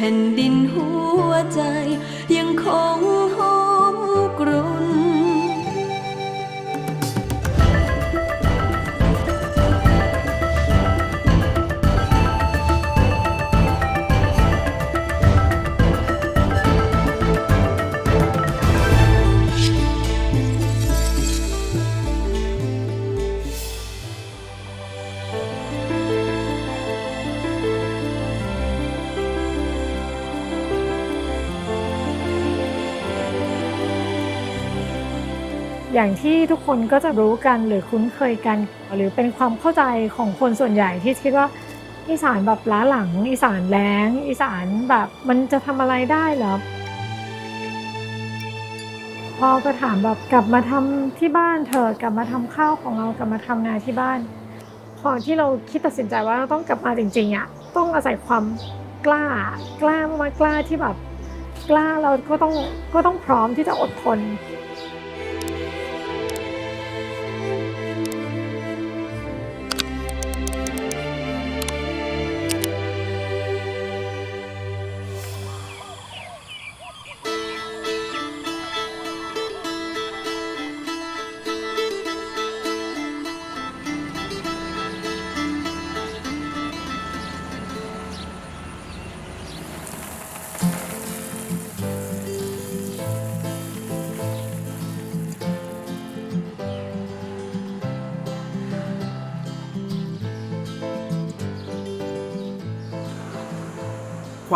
ผ่นดินหัวใจยังคงหอมกรุ่นอย่างที่ทุกคนก็จะรู้กันหรือคุ้นเคยกันหรือเป็นความเข้าใจของคนส่วนใหญ่ที่คิดว่าอีสานแบบล้าหลังอีสานแล้งอีสานแบบมันจะทำอะไรได้เหรอพ่อก็ถามแบบกลับมาทำที่บ้านเถอะกลับมาทำข้าวของเรากลับมาทำนาที่บ้านพอที่เราคิดตัดสินใจว่าต้องกลับมาจริงๆอ่ะต้องอาศัยความกล้ามากๆกล้าที่แบบกล้าเราก็ต้องพร้อมที่จะอดทน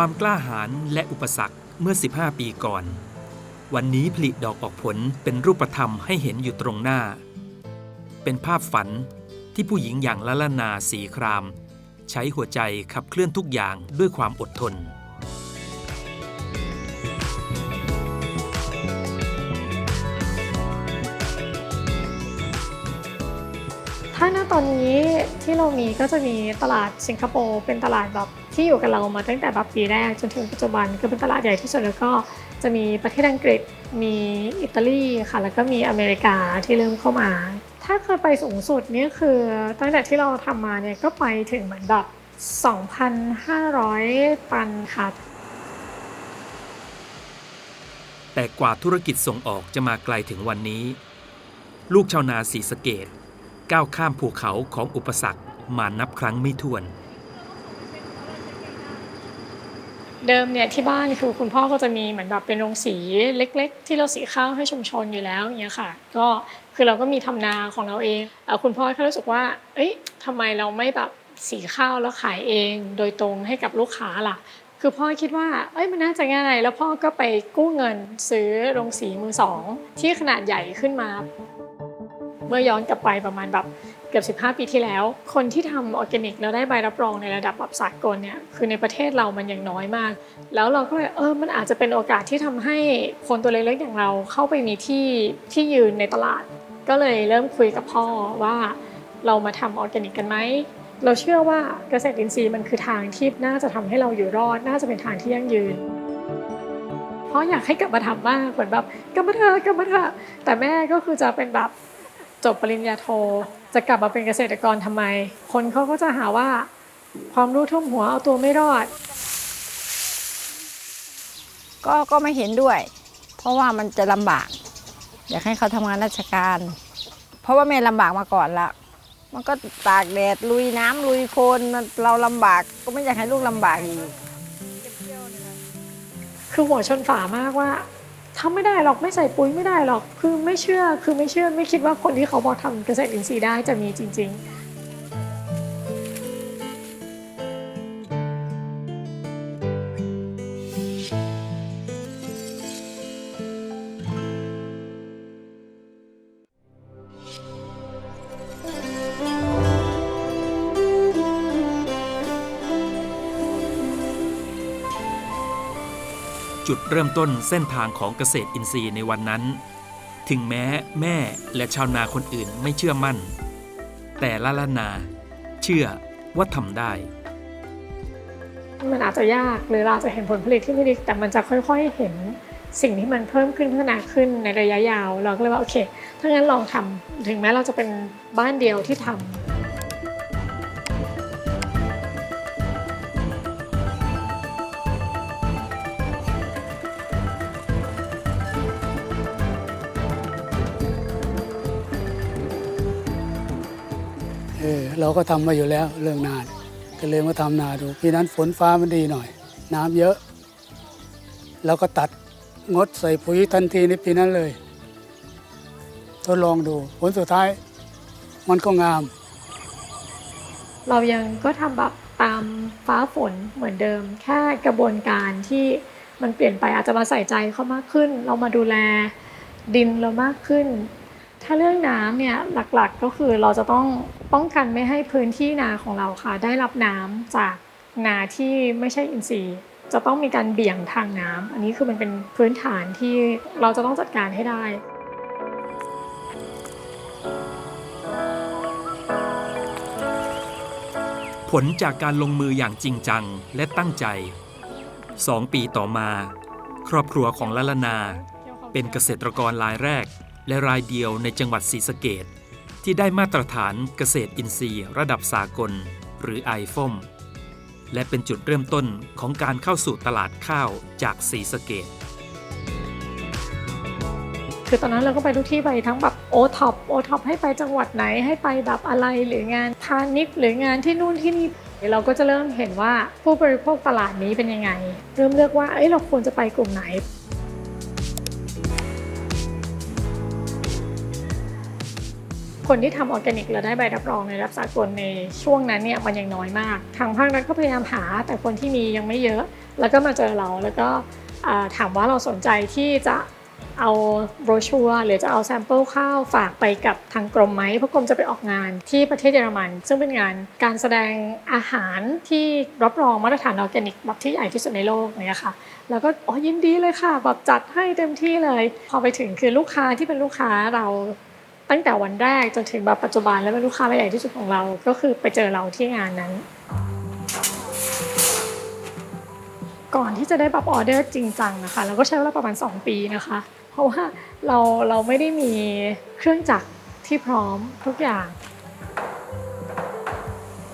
ความกล้าหาญและอุปสรรคเมื่อ 15 ปีก่อนวันนี้ผลิดอกออกผลเป็นรูปธรรมให้เห็นอยู่ตรงหน้าเป็นภาพฝันที่ผู้หญิงอย่างละละนาสีครามใช้หัวใจขับเคลื่อนทุกอย่างด้วยความอดทนถ้าณตอนนี้ที่เรามีก็จะมีตลาดสิงคโปร์เป็นตลาดแบบที่อยู่กับเรามาตั้งแต่แบบปีแรกจนถึงปัจจุบันก็เป็นตลาดใหญ่ที่สุดแล้วก็จะมีประเทศอังกฤษมีอิตาลีค่ะแล้วก็มีอเมริกาที่เริ่มเข้ามาถ้าเคยไปสูงสุดนี่คือตั้งแต่ที่เราทำมาเนี่ยก็ไปถึงเหมือนแบบ 2,500 ตันค่ะแต่กว่าธุรกิจส่งออกจะมาไกลถึงวันนี้ลูกชาวนาศรีสะเกษก้าวข้ามภูเขาของอุปสรรคมานับครั้งไม่ถ้วนเดิมเนี่ยที่บ้านคือคุณพ่อก็จะมีเหมือนแบบเป็นโรงสีเล็กๆที่เราสีข้าวให้ชุมชนอยู่แล้วอย่างเงี้ยค่ะก็คือเราก็มีทำนาของเราเองคุณพ่อเขารู้สึกว่าเอ้ยทำไมเราไม่แบบสีข้าวแล้วขายเองโดยตรงให้กับลูกค้าล่ะคือพ่อคิดว่าเอ้ยมันน่าจะง่ายแล้วพ่อก็ไปกู้เงินซื้อโรงสีมือสองที่ขนาดใหญ่ขึ้นมาเมื่อย้อนกลับไปประมาณแบบเกือบ15 ปีที่แล้วคนที่ทำออร์แกนิกแล้วได้ใบรับรองในระดับแบบสากลเนี่ยคือในประเทศเรามันยังน้อยมากแล้วเราก็เลยมันอาจจะเป็นโอกาสที่ทำให้คนตัวเล็กๆอย่างเราเข้าไปมีที่ยืนในตลาดก็เลยเริ่มคุยกับพ่อว่าเรามาทำออร์แกนิกกันไหมเราเชื่อว่าเกษตรอินทรีย์มันคือทางที่น่าจะทำให้เราอยู่รอดน่าจะเป็นทางที่ยั่งยืนเพราะอยากให้กลับมาทำมากเหมือนแบบกลับมาเถอะแต่แม่ก็คือจะเป็นแบบจบปริญญาโทจะกลับมาเป็นเกษตรกรทำไมคนเขาก็จะหาว่าความรู้ท่วมหัวเอาตัวไม่รอดก็ไม่เห็นด้วยเพราะว่ามันจะลำบากอยากให้เขาทำงานราชการเพราะว่าแม่ลำบากมาก่อนละมันก็ตากแดดลุยน้ำลุยโคลนเราลำบากก็ไม่อยากให้ลูกลำบากอีกคือหัวชนฝามากว่าทำไม่ได้หรอกไม่ใส่ปุ๋ยไม่ได้หรอกคือไม่เชื่อไม่คิดว่าคนที่เขาบอกทำเกษตรอินทรีย์ได้จะมีจริงๆ จุดเริ่มต้นเส้นทางของเกษตรอินทรีย์ในวันนั้นถึงแม้แม่และชาวนาคนอื่นไม่เชื่อมั่นแต่ละนาเชื่อว่าทำได้มันอาจจะยากหรือเราจะเห็นผลผลิตที่ไม่ดีแต่มันจะค่อยๆเห็นสิ่งที่มันเพิ่มขึ้นพัฒนาขึ้นในระยะยาวเราก็เลยว่าโอเคถ้างั้นลองทำถึงแม้เราจะเป็นบ้านเดียวที่ทำ เราก็ทำมาอยู่แล้วเรื่องนาก็เลยมาทำนาดูปีนั้นฝนฟ้ามันดีหน่อยน้ำเยอะเราก็ตัดงดใส่ปุ๋ยทันทีในปีนั้นเลยทดลองดูผลสุดท้ายมันก็งามเรายังก็ทำแบบตามฟ้าฝนเหมือนเดิมแค่กระบวนการที่มันเปลี่ยนไปอาจจะมาใส่ใจเขามากขึ้นเรามาดูแลดินเรามากขึ้นถ้าเรื่องน้ำเนี่ยหลักๆก็คือเราจะต้องป้องกันไม่ให้พื้นที่นาของเราค่ะได้รับน้ำจากนาที่ไม่ใช่อินทรีย์จะต้องมีการเบี่ยงทางน้ำอันนี้คือมันเป็นพื้นฐานที่เราจะต้องจัดการให้ได้ผลจากการลงมืออย่างจริงจังและตั้งใจ 2 ปีต่อมา ครอบครัวของละละนาเป็นเกษตรกรรายแรกและรายเดียวในจังหวัดศรีสะเกษที่ได้มาตรฐานเกษตรอินทรีย์ระดับสากลหรือ IFOM และเป็นจุดเริ่มต้นของการเข้าสู่ตลาดข้าวจากศรีสะเกษคือตอนนั้นเราก็ไปทุกที่ไปทั้งแบบโอท็อปให้ไปจังหวัดไหนให้ไปแบบอะไรหรืองานพาณิชย์หรืองานที่นู่นที่นี่เราก็จะเริ่มเห็นว่าผู้บริโภคตลาดนี้เป็นยังไงเริ่มเลือกว่าเราควรจะไปกลุ่มไหนคนที่ทำออร์แกนิกและได้ใบรับรองในระดับสากลในช่วงนั้นเนี่ยมันยังน้อยมากทางภาครัฐก็พยายามหาแต่คนที่มียังไม่เยอะแล้วก็มาเจอเราแล้วก็ถามว่าเราสนใจที่จะเอาโบรชัวร์หรือจะเอาแซมเปิลข้าวฝากไปกับทางกรมไหมเพราะกรมจะไปออกงานที่ประเทศเยอรมันซึ่งเป็นงานการแสดงอาหารที่รับรองมาตรฐานออร์แกนิกแบบที่ใหญ่ที่สุดในโลกเนี่ยค่ะแล้วก็ยินดีเลยค่ะแบบจัดให้เต็มที่เลยพอไปถึงคือลูกค้าที่เป็นลูกค้าเราตั้งแต่วันแรกจนถึงแบบปัจจุบันและเป็นลูกค้ารายใหญ่ที่สุดของเราก็คือไปเจอเราที่งานนั้นก่อนที่จะได้แบบออเดอร์จริงจังนะคะเราก็ใช้เวลาประมาณ2 ปีนะคะเพราะว่าเราไม่ได้มีเครื่องจักรที่พร้อมทุกอย่าง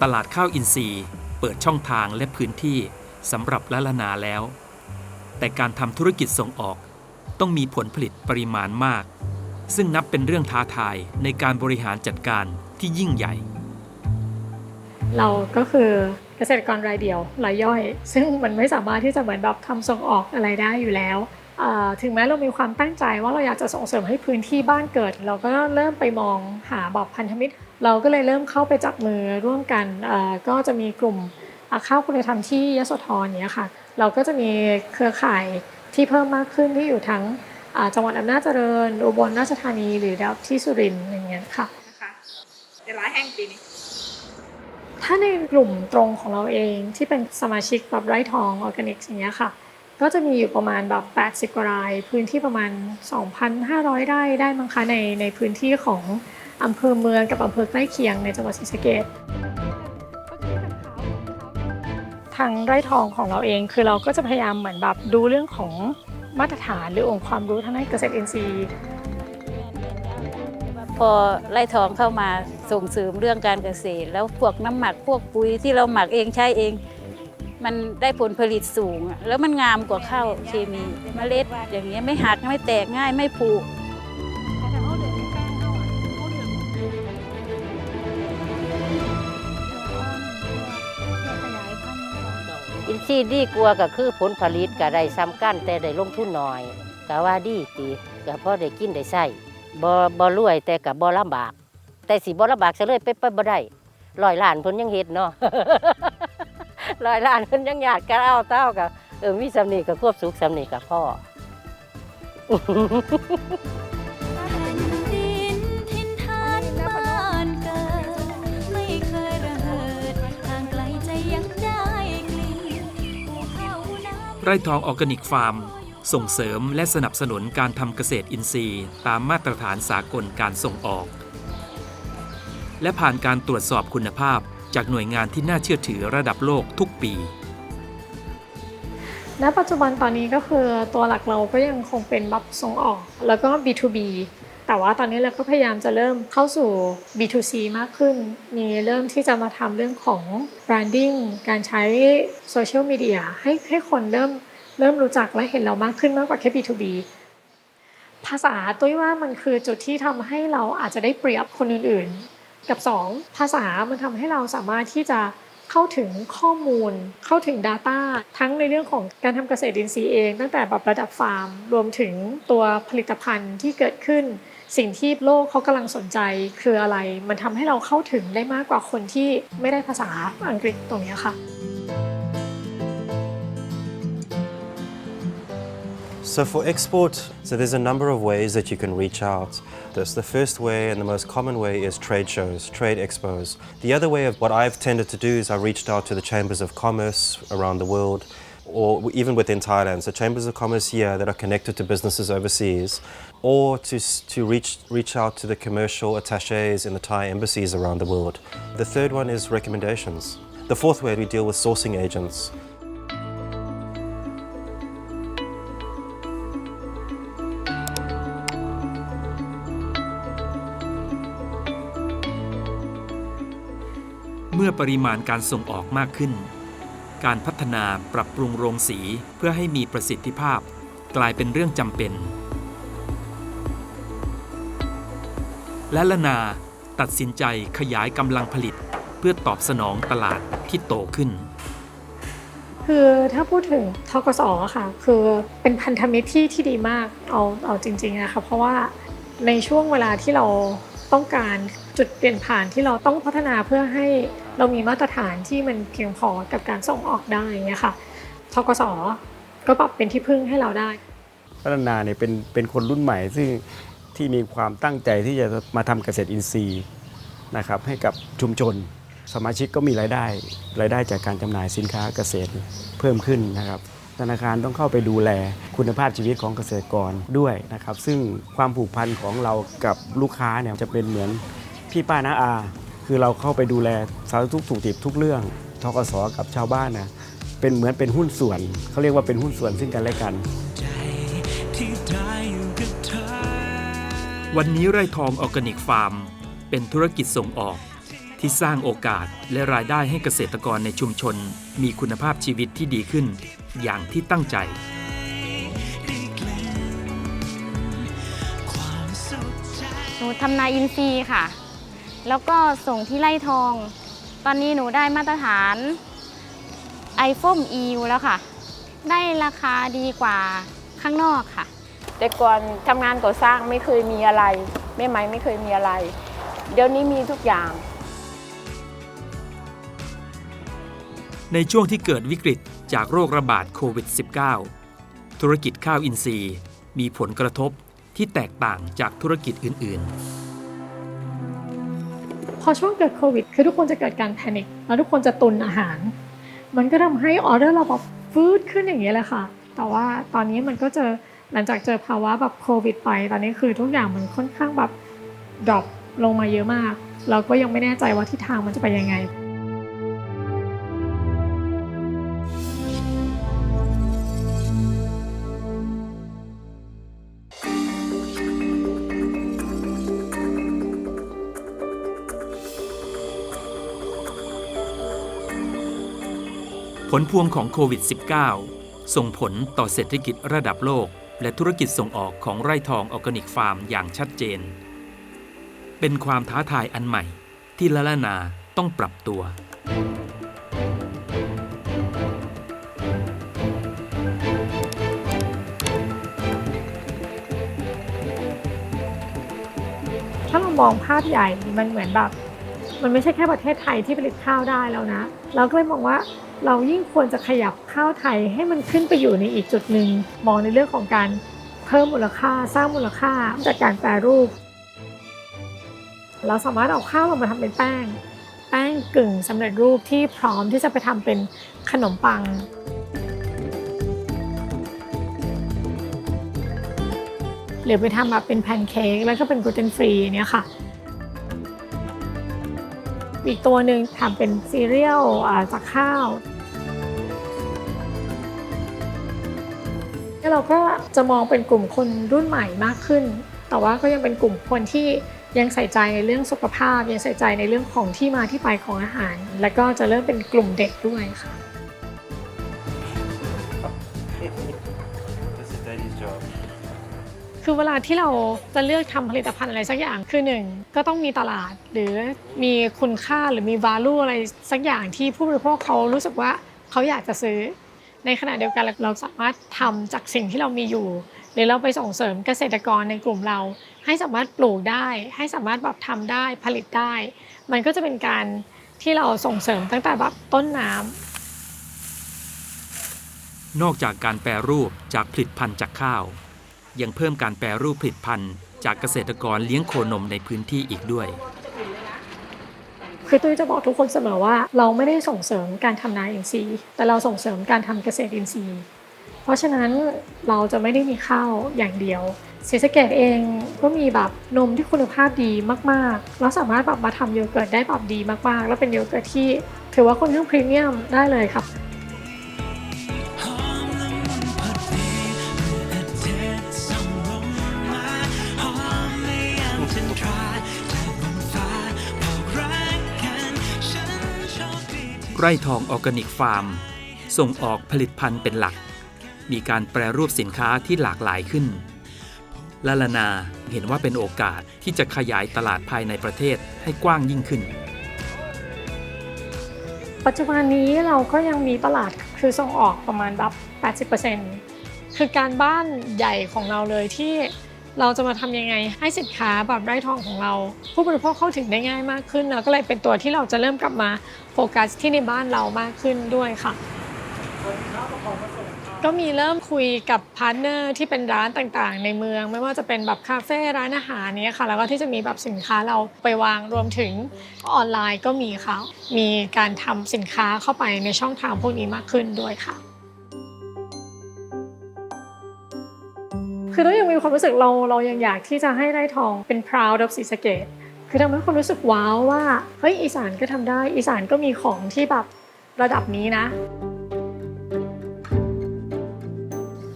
ตลาดข้าวอินทรีย์เปิดช่องทางและพื้นที่สำหรับละละนาแล้วแต่การทำธุรกิจส่งออกต้องมีผลผลิตปริมาณมากซึ่งนับเป็นเรื่องท้าทายในการบริหารจัดการที่ยิ่งใหญ่เราก็คือเกษตรกรรายเดียวรายย่อยซึ่งมันไม่สามารถที่จะเหมือนแบบทำส่งออกอะไรได้อยู่แล้วถึงแม้เรามีความตั้งใจว่าเราอยากจะส่งเสริมให้พื้นที่บ้านเกิดเราก็เริ่มไปมองหาแบบพันธมิตรเราก็เลยเริ่มเข้าไปจับมือร่วมกันก็จะมีกลุ่มข้าวคุณธรรมที่ยโสธรเนี่ยค่ะเราก็จะมีเครือข่ายที่เพิ่มมากขึ้นที่อยู่ทั้งจังหวัดอำนาจเจริญอุบลราชธานีหรือที่สุรินทร์อย่างเงี้ยค่ะเดี๋ยวร้านแห้งปีนี้ถ้าในกลุ่มตรงของเราเองที่เป็นสมาชิกแบบไร่ทองออร์แกนิกอย่างเงี้ยค่ะก็จะมีอยู่ประมาณแบบ80 กว่ารายพื้นที่ประมาณ 2,500 ไร่ได้มั้งคะในพื้นที่ของอำเภอเมืองกับอำเภอใกล้เคียงในจังหวัดศรีสะเกษทางไร่ทองของเราเองคือเราก็จะพยายามเหมือนแบบดูเรื่องของมาตรฐานหรือองค์ความรู้ทางด้านเกษตรอินทรีย์พอไร่ทองเข้ามาส่งเสริมเรื่องการเกษตรแล้วพวกน้ำหมักพวกปุ๋ยที่เราหมักเองใช้เองมันได้ผลผลิตสูงแล้วมันงามกว่าข้าวเคมีเมล็ดอย่างเงี้ยไม่หักไม่แตกง่ายไม่ผุอินทรีย์ดีกว่าก็คือผลผลิตก็ได้ซ้ำกันแต่ได้ลงทุนน้อยก็ว่าดีตีก็พอได้กินได้ใช้บ่รวยแต่ก็บ่ลำบากแต่สิบ่ลำบากซะเลยไปบ่ได้100 ล้านเพิ่นยังเฮ็ดเนาะ100 ล้านเพิ่นยังญาติกันเอาเต้าก็มีสำนีก็ควบสุขสำนีก็พ่อไร่ทองออร์แกนิกฟาร์มส่งเสริมและสนับสนุนการทำเกษตรอินทรีย์ตามมาตรฐานสากลการส่งออกและผ่านการตรวจสอบคุณภาพจากหน่วยงานที่น่าเชื่อถือระดับโลกทุกปีณปัจจุบันตอนนี้ก็คือตัวหลักเราก็ยังคงเป็นแบบส่งออกแล้วก็ B2B แต่ว่าตอนนี้เราก็พยายามจะเริ่มเข้าสู่ B2C มากขึ้นมีเริ่มที่จะมาทำเรื่องของ branding การใช้โซเชียลมีเดียให้คนเริ่มรู้จักและเห็นเรามากขึ้นมากกว่าแค่ B2B ภาษาตุ้ยว่ามันคือจุดที่ทำให้เราอาจจะได้เปรียบคนอื่นๆ กับ2ภาษามันทำให้เราสามารถที่จะเข้าถึงข้อมูลเข้าถึง Data ทั้งในเรื่องของการทำเกษตรอินทรีย์เองตั้งแต่แบบระดับฟาร์มรวมถึงตัวผลิตภัณฑ์ที่เกิดขึ้นสิ่งที่โลกเขากำลังสนใจคืออะไรมันทำให้เราเข้าถึงได้มากกว่าคนที่ไม่ได้ภาษาอังกฤษตรงนี้ค่ะ So for export, there's a number of ways that you can reach out. The first way and the most common way is trade shows, trade expos. The other way of what I've tended to do is I reached out to the chambers of commerce around the world, or even within Thailand, so chambers of commerce here that are connected to businesses overseas, or to reach out to the commercial attaches in the Thai embassies around the world. The third one is recommendations. The fourth way, we deal with sourcing agents.เมื่อปริมาณการส่งออกมากขึ้นการพัฒนาปรับปรุงโรงสีเพื่อให้มีประสิทธิภาพกลายเป็นเรื่องจำเป็นและละนาตัดสินใจขยายกำลังผลิตเพื่อตอบสนองตลาดที่โตขึ้นคือถ้าพูดถึงธกส.ค่ะคือเป็นพันธมิตรที่ดีมากเอาจริงๆนะคะเพราะว่าในช่วงเวลาที่เราต้องการจุดเปลี่ยนผ่านที่เราต้องพัฒนาเพื่อให้เรามีมาตรฐานที่มันเพียงพอกับการส่งออกได้อย่างเงี้ยค่ะธกส.ก็ปรับเป็นที่พึ่งให้เราได้พัฒนาเนี่ยเป็นคนรุ่นใหม่ซึ่งที่มีความตั้งใจที่จะมาทำเกษตรอินทรีย์นะครับให้กับชุมชนสมาชิกก็มีรายได้จากการจำหน่ายสินค้าเกษตรเพิ่มขึ้นนะครับธนาคารต้องเข้าไปดูแลคุณภาพชีวิตของเกษตรกรด้วยนะครับซึ่งความผูกพันของเรากับลูกค้าเนี่ยจะเป็นเหมือนพี่ป้าน้าอาคือเราเข้าไปดูแลสารทุกถูกติดทุกเรื่องธกส.กับชาวบ้านนะเป็นเหมือนเป็นหุ้นส่วนเขาเรียกว่าเป็นหุ้นส่วนซึ่งกันและกันวันนี้ไร่ทองออร์แกนิกฟาร์มเป็นธุรกิจส่งออกที่สร้างโอกาสและรายได้ให้เกษตรกรในชุมชนมีคุณภาพชีวิตที่ดีขึ้นอย่างที่ตั้งใจหนูทำนาอินทรีย์ค่ะแล้วก็ส่งที่ไร่ทองตอนนี้หนูได้มาตรฐานiFOAM EU แล้วค่ะได้ราคาดีกว่าข้างนอกค่ะแต่ก่อนทำงานก่อสร้างไม่เคยมีอะไรแม่ไม้ไม่เคยมีอะไรเดี๋ยวนี้มีทุกอย่างในช่วงที่เกิดวิกฤตจากโรคระบาดโควิด -19 ธุรกิจข้าวอินทรีย์มีผลกระทบที่แตกต่างจากธุรกิจอื่นๆพอช่วงเกิดโควิดคือทุกคนจะเกิดการแพนิคแล้วทุกคนจะตุนอาหารมันก็ทำให้ออเดอร์เราแบบฟืดขึ้นอย่างนี้แหละค่ะแต่ว่าตอนนี้มันก็จะหลังจากเจอภาวะแบบโควิดไปตอนนี้คือทุกอย่างมันค่อนข้างแบบดรอปลงมาเยอะมากเราก็ยังไม่แน่ใจว่าทิศทางมันจะไปยังไงผลพวงของโควิด -19 ส่งผลต่อเศรษฐกิจระดับโลกและธุรกิจส่งออกของไร่ทองออร์แกนิกฟาร์มอย่างชัดเจนเป็นความท้าทายอันใหม่ที่ละละนาต้องปรับตัวถ้าเรามองภาพใหญ่มันเหมือนแบบมันไม่ใช่แค่ประเทศไทยที่ผลิตข้าวได้แล้วนะเราก็เลยมองว่าเรายิ่งควรจะขยับข้าวไทยให้มันขึ้นไปอยู่ในอีกจุดหนึ่งมองในเรื่องของการเพิ่มมูลค่าสร้างมูลค่าจากการแปรรูปเราสามารถเอาข้าวเรามาทำเป็นแป้งกึ่งสำเร็จรูปที่พร้อมที่จะไปทำเป็นขนมปังหรือไปทำแบบเป็นแพนเค้กแล้วก็เป็นกลูเตนฟรีเนี่ยค่ะอีกตัวหนึ่งทำเป็นซีเรียลจากข้าวแล้วเราก็จะมองเป็นกลุ่มคนรุ่นใหม่มากขึ้นแต่ว่าก็ยังเป็นกลุ่มคนที่ยังใส่ใจในเรื่องสุขภาพยังใส่ใจในเรื่องของที่มาที่ไปของอาหารและก็จะเริ่มเป็นกลุ่มเด็กด้วยค่ะ คือเวลาที่เราจะเลือกทำผลิตภัณฑ์อะไรสักอย่างคือหนึ่งก็ต้องมีตลาดหรือมีคุณค่าหรือมี value อะไรสักอย่างที่ผู้บริโภคเขารู้สึกว่าเขาอยากจะซื้อในขณะเดียวกันเราสามารถทำจากสิ่งที่เรามีอยู่หรือเราไปส่งเสริมเกษตรกรในกลุ่มเราให้สามารถปลูกได้ให้สามารถแบบทำได้ผลิตได้มันก็จะเป็นการที่เราส่งเสริมตั้งแต่แบบต้นน้ำนอกจากการแปรรูปจากผลิตภัณฑ์จากข้าวยังเพิ่มการแปรรูปผลิตภัณฑ์จากเกษตรกรเลี้ยงโคนมในพื้นที่อีกด้วยคือตุ้ยจะบอกทุกคนเสมอว่าเราไม่ได้ส่งเสริมการทำนาอินทรีย์แต่เราส่งเสริมการทำเกษตรอินทรีย์เพราะฉะนั้นเราจะไม่ได้มีข้าวอย่างเดียวศรีสะเกษเองก็มีแบบนมที่คุณภาพดีมากๆแล้วสามารถแบบมาทำโยเกิร์ตได้แบบดีมากๆแล้วเป็นโยเกิร์ตที่ถือว่าค่อนข้างพรีเมียมได้เลยครับไร่ทองออร์แกนิกฟาร์มส่งออกผลิตภัณฑ์เป็นหลักมีการแปรรูปสินค้าที่หลากหลายขึ้นละละนาเห็นว่าเป็นโอกาสที่จะขยายตลาดภายในประเทศให้กว้างยิ่งขึ้นปัจจุบันนี้เราก็ยังมีตลาดคือส่งออกประมาณแบบ 80% คือการบ้านใหญ่ของเราเลยที่เราจะมาทำยังไงให้สินค้าแบบไร่ทองของเราผู้บริโภคเข้าถึงได้ง่ายมากขึ้นแล้วก็เลยเป็นตัวที่เราจะเริ่มกลับมาโฟกัสที่ในบ้านเรามากขึ้นด้วยค่ะก็มีเริ่มคุยกับพาร์ทเนอร์ที่เป็นร้านต่างๆในเมืองไม่ว่าจะเป็นแบบคาเฟ่ร้านอาหารเนี้ยค่ะแล้วก็ที่จะมีแบบสินค้าเราไปวางรวมถึงออนไลน์ก็มีค่ะมีการทำสินค้าเข้าไปในช่องทางพวกนี้มากขึ้นด้วยค่ะคือเรายังมีความรู้สึกเรายังอยากที่จะให้ไร่ทองเป็น proud of ศรีสะเกษคือทำให้คนรู้สึกว้าวว่าเฮ้ยอีสานก็ทำได้อีสานก็มีของที่แบบระดับนี้นะ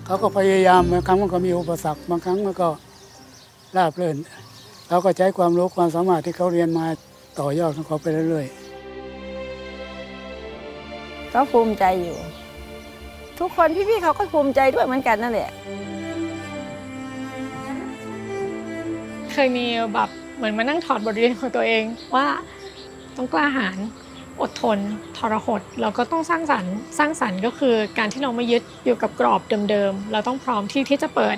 เขาก็พยายามบางครั้งมันก็มีอุปสรรคบางครั้งมันก็ราบรื่นเขาก็ใช้ความรู้ความสามารถที่เขาเรียนมาต่อยอดของเขาไปเรื่อยๆก็ภูมิใจอยู่ทุกคนพี่ๆเขาก็ภูมิใจด้วยเหมือนกันนั่นแหละเคยมีแบบเหมือนมานั่งถอดบทเรียนของตัวเองว่าต้องกล้าหาญอดทนทรหดแล้วก็ต้องสร้างสรรค์ก็คือการที่เราไม่ยึดอยู่กับกรอบเดิมๆเราต้องพร้อมที่จะเปิด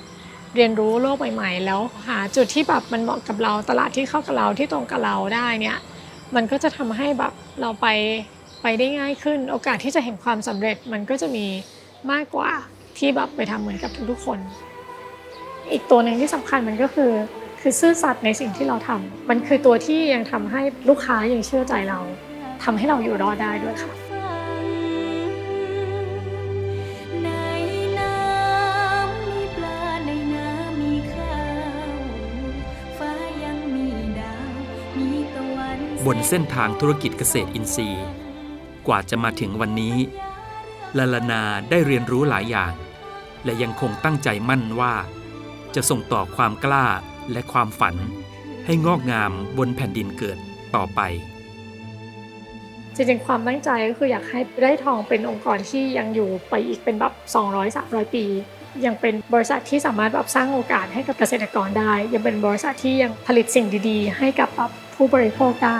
เรียนรู้โลกใหม่ๆแล้วหาจุดที่แบบมันเหมาะกับเราตลาดที่เข้ากับเราที่ตรงกับเราได้เนี่ยมันก็จะทำให้แบบเราไปได้ง่ายขึ้นโอกาสที่จะเห็นความสำเร็จมันก็จะมีมากกว่าที่แบบไปทำเหมือนกับทุกๆคนอีกตัวหนึ่งที่สำคัญมันก็คือซื่อสัตย์ในสิ่งที่เราทำมันคือตัวที่ยังทำให้ลูกค้ายังเชื่อใจเราทำให้เราอยู่รอดได้ด้วยค่ะในน้ำมีปลาในน้ำมีข้าวฟ้ายังมีดาวมีตะวันบนเส้นทางธุรกิจเกษตรอินทรีย์กว่าจะมาถึงวันนี้ละละนาได้เรียนรู้หลายอย่างและยังคงตั้งใจมั่นว่าจะส่งต่อความกล้าและความฝันให้งอกงามบนแผ่นดินเกิดต่อไปจริงๆความตั้งใจก็คืออยากให้ไร่ทองเป็นองค์กรที่ยังอยู่ไปอีกเป็นแบบ 200-300 ปียังเป็นบริษัทที่สามารถแบบสร้างโอกาสให้กับเกษตรกรได้ยังเป็นบริษัทที่ยังผลิตสิ่งดีๆให้กับผู้บริโภคได้